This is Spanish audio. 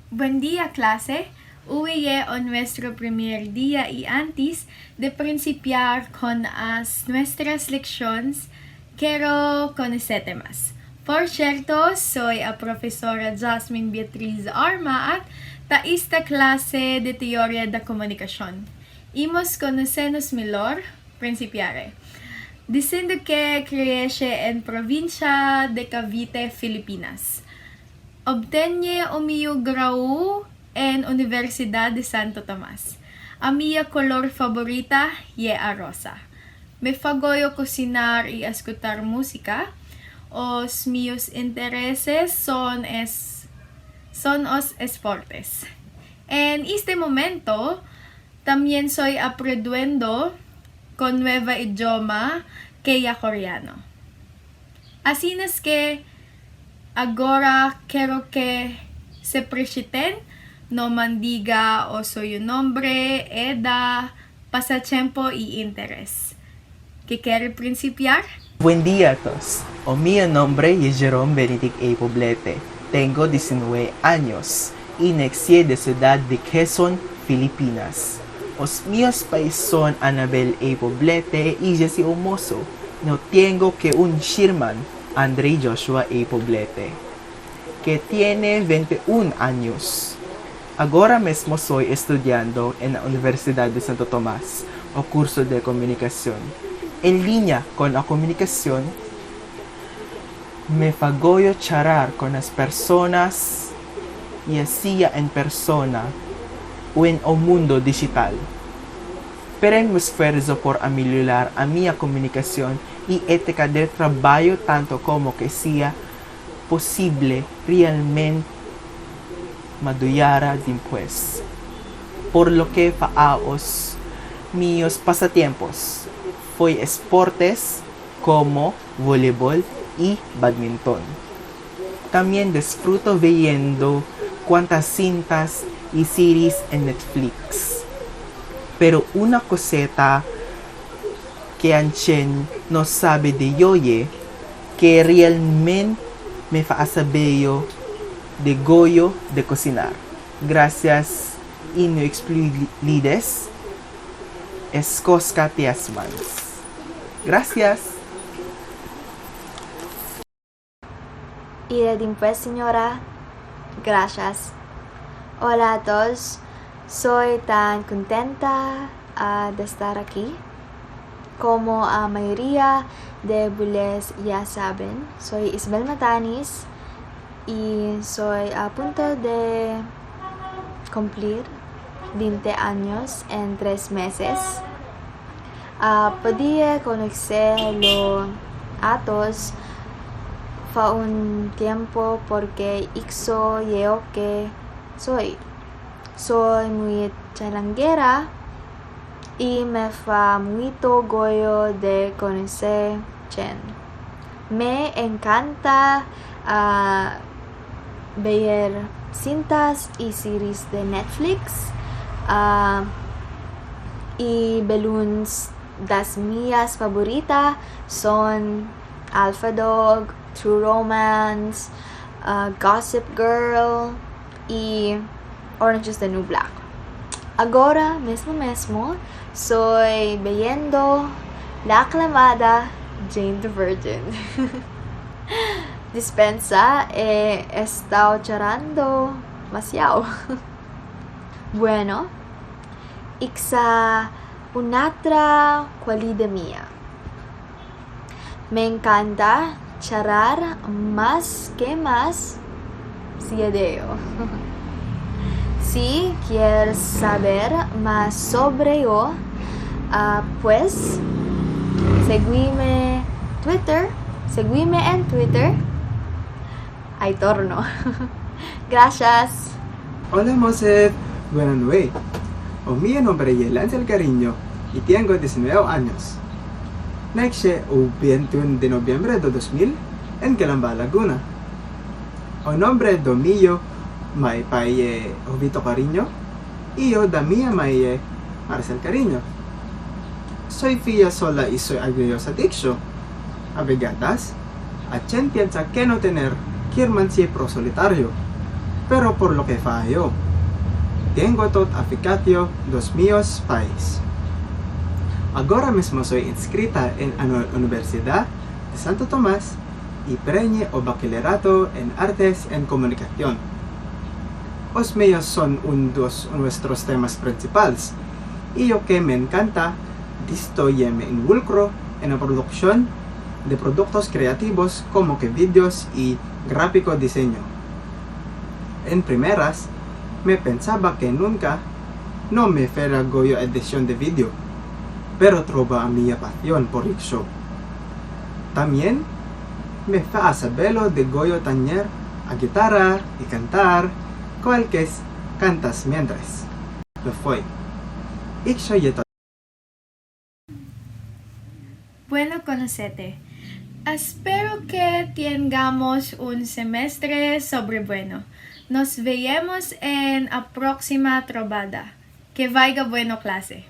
Buen día, clase. Hoy es nuestro primer día y antes de principiar con nuestras lecciones, quiero conocerte más. Por cierto, soy la profesora Jasmine Beatriz Arma at esta clase de teoría de comunicación. Imos conocernos mejor, principiare. Diciendo que creé en provincia de Cavite, Filipinas. Obtenye o grau en Universidad de Santo Tomas. A mi color favorita ye a rosa. Me fagoyo cocinar y escuchar música. Os míos intereses son os esportes. En este momento, también soy aprendiendo con nueva idioma que ya coreano. Así es que agora quiero que se presenten, no mandiga o soy un nombre, edad, pasatiempo y interés. ¿Qué quiere principiar? Buen día a todos. Mi nombre es Jerome Benedict A. Poblete. Tengo 19 años y nací de ciudad de Quezon, Filipinas. Os míos pais son Anabel A. Poblete y Jessie Omoso. No tengo que un Sherman, Andre Joshua A. Poblete, que tiene 21 años. Ahora mismo soy estudiando en la Universidad de Santo Tomás, o curso de comunicación. En línea con la comunicación, me fagoyo charar con las personas, ya sea en persona o en el mundo digital. Pero me esfuerzo por mejorar a mi comunicación y ética de trabajo tanto como que sea posible realmente maduyara después. Por lo que faos mis pasatiempos fue esportes como voleibol y badminton. También disfruto viendo cuantas cintas y series en Netflix. Pero una coseta que Anchen no sabe de yoye, que realmente me hace bello de goyo de cocinar. Gracias y no explides escosca tias mans. Gracias. Y pues, señora, gracias. Hola a todos, soy tan contenta de estar aquí. Como a mayoría de bules ya saben, soy Isabel Matanis y soy a punto de cumplir 20 años en 3 meses. Podía conocerlo a todos fa un tiempo porque yo que soy muy charanguera y me fa mucho goyo de conocer Chen. Me encanta ver cintas y series de Netflix y balloons. Das mías favoritas son Alpha Dog, True Romance, Gossip Girl y Orange is the New Black. Ahora mismo soy viendo la aclamada Jane the Virgin. Dispensa, he estado charando demasiado. Bueno, Ixa un'altra cualidad mía. Me encanta charar más que más si de yo. Si quieres saber más sobre yo, pues seguime en Twitter. Ahí torno. Gracias. Hola Mosef, buenas noches. Mi nombre es Lancel Cariño y tengo 19 años. Nací el 21 de noviembre de 2000 en Calamba, Laguna. El nombre de mío my pai es Jovito Cariño y yo da mia mai es Marcel Cariño. Soy filla sola y soy orgullosa de ello. A vegatas, a quien piensa que no tener quien mansie pro solitario. pero por lo que fallo. Tengo tot aficatio dos míos pais. Agora mismo soy inscrita en la Universidad de Santo Tomás y preñe o bachillerato en Artes en Comunicación. Os míos son dos nuestros temas principales y lo que me encanta, disto y me involucro en la producción de productos creativos como que videos y gráfico diseño. En primeras, me pensaba que nunca no me fuera goyo edición de video, pero trova a mi pasión por eso. También me fa a saberlo de goyo tañer a guitarra y cantar, cualquier cantas mientras. Lo fue. Eso y todo. Bueno conocerte. Espero que tengamos un semestre sobre bueno. Nos vemos en la próxima trovada. Que vaya bueno clase.